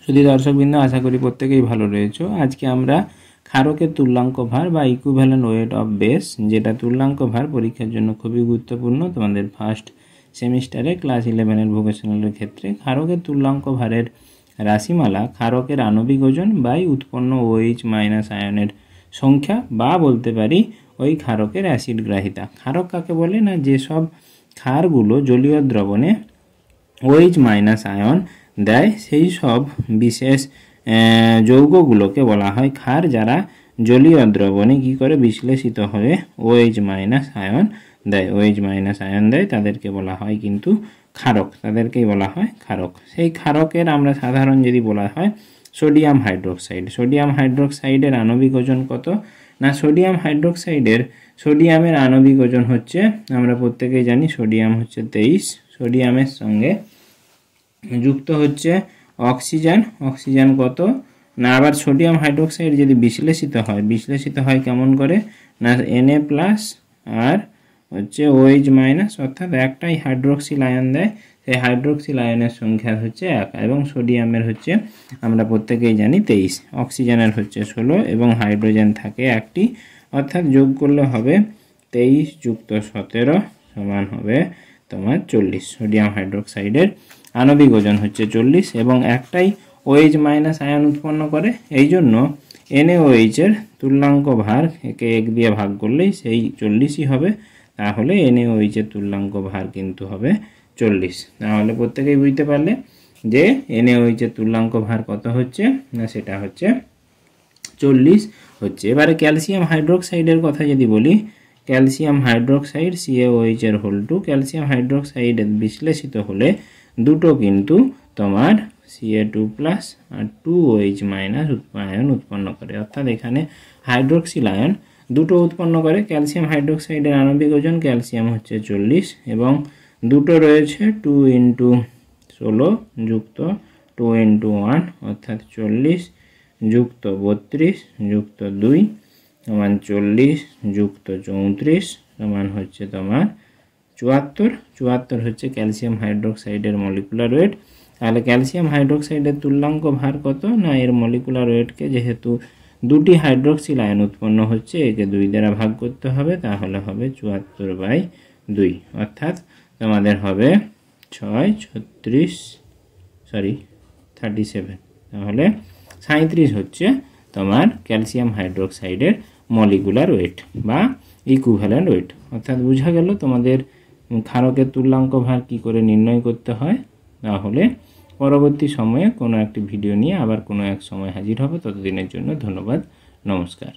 শুধু দর্শকবৃন্দ, আশা করি প্রত্যেকেই ভালো রয়েছে। আজকে আমরা ক্ষারকের তুল্যাঙ্ক ভার বা ইকুইভ্যালেন্ট ওয়েট অফ বেস, যেটা তুল্যাঙ্ক ভার পরীক্ষার জন্য খুবই গুরুত্বপূর্ণ। তোমাদের ফার্স্ট সেমিস্টারে ক্লাস 11-এর ভোকেশনালের ক্ষেত্রে ক্ষারকের তুল্যাঙ্ক ভারের রাশিমালা ক্ষারকের আণবিক ওজন বাই উৎপন্ন OH মাইনাস আয়নের সংখ্যা, বা বলতে পারি ওই ক্ষারকের অ্যাসিড গ্রাহিতা। ক্ষারক কাকে বলে না, যেসব ক্ষারগুলো জলীয় দ্রবণে OH মাইনাস আয়ন দেয় সেই সব বিশেষ যৌগগুলোকে বলা হয় ক্ষার, যারা জলীয় দ্রবণে কী করে বিশ্লেষিত হয়ে OH মাইনাস আয়ন দেয়। OH মাইনাস আয়ন দেয় তাদেরকে বলা হয় কিন্তু ক্ষারক, তাদেরকেই বলা হয় ক্ষারক। সেই ক্ষারকের আমরা সাধারণ যদি বলা হয় সোডিয়াম হাইড্রোক্সাইড। সোডিয়াম হাইড্রোক্সাইডের আণবিক ওজন কত না, সোডিয়ামের আণবিক ওজন হচ্ছে, আমরা প্রত্যেকেই জানি সোডিয়াম হচ্ছে 23। সোডিয়ামের সঙ্গে যুক্ত হচ্ছে অক্সিজেন কত না, আবার সোডিয়াম হাইড্রোক্সাইড যদি বিশ্লেষিত হয় কেমন করে না, Na প্লাস আর হচ্ছে OH মাইনাস, অর্থাৎ একটাই হাইড্রোক্সিল আয়ন দেয়, সেই হাইড্রোক্সিল আয়নের সংখ্যা হচ্ছে 1 এবং সোডিয়ামের হচ্ছে আমরা প্রত্যেকেই জানি 23, অক্সিজেনের হচ্ছে 16 এবং হাইড্রোজেন থাকে একটি, অর্থাৎ যোগ করলে হবে 23 যুক্ত 17 সমান হবে তোমার 40। সোডিয়াম হাইড্রোক্সাইডের আণবিক ওজন হচ্ছে 40 এবং একটাই OH মাইনাস আয়ন উৎপন্ন করে, এই জন্য NaOH এর তুল্যাঙ্ক ভার একে 1 দিয়ে ভাগ করলেই সেই 40ই হবে। তাহলে NaOH এর তুল্যাঙ্ক ভার কিন্তু হবে 40। তাহলে প্রত্যেকেই বুঝতে পারলে যে NaOH এর তুল্যাঙ্ক ভার কত হচ্ছে না, সেটা হচ্ছে 40 হচ্ছে। এবারে ক্যালসিয়াম হাইড্রোক্সাইডের কথা যদি বলি, ক্যালসিয়াম হাইড্রোক্সাইড CaOH এর হোল 2, ক্যালসিয়াম হাইড্রোক্সাইড বিশ্লেষিত হলে দুটো কিন্তু তোমার Ca2 প্লাস আর 2OH মাইনাস আয়ন উৎপন্ন করে, অর্থাৎ এখানে হাইড্রোক্সিল আয়ন দুটো উৎপন্ন করে। ক্যালসিয়াম হাইড্রোক্সাইডের আণবিক ওজন ক্যালসিয়াম হচ্ছে 40 এবং দুটো রয়েছে 2 × 16 যুক্ত 2 × 1 অর্থাৎ 40 যুক্ত 32 যুক্ত 2 সমান 40 যুক্ত 34 সমান হচ্ছে তোমার 74 হচ্ছে ক্যালসিয়াম হাইড্রোক্সাইডের মলিকুলার ওয়েট। তাহলে ক্যালসিয়াম হাইড্রোক্সাইডের তুল্যাঙ্ক ভার কত না, এর মলিকুলার ওয়েটকে যেহেতু দুটি হাইড্রোক্সিল আয়ন উৎপন্ন হচ্ছে, একে 2 দ্বারা ভাগ করতে হবে, তাহলে হবে 74/2, অর্থাৎ তোমাদের হবে 37, তাহলে 37 হচ্ছে তোমার ক্যালসিয়াম হাইড্রোক্সাইডের মলিকুলার ওয়েট বা ইকুইভ্যালেন্ট ওয়েট। অর্থাৎ বোঝা গেল তোমাদের ক্ষারকের তুল্যাঙ্ক ভার কী করে নির্ণয় করতে হয়। তাহলে পরবর্তী সময়ে কোনো একটি ভিডিও নিয়ে আবার কোনো এক সময় হাজির হবে। ততদিনের জন্য ধন্যবাদ, নমস্কার।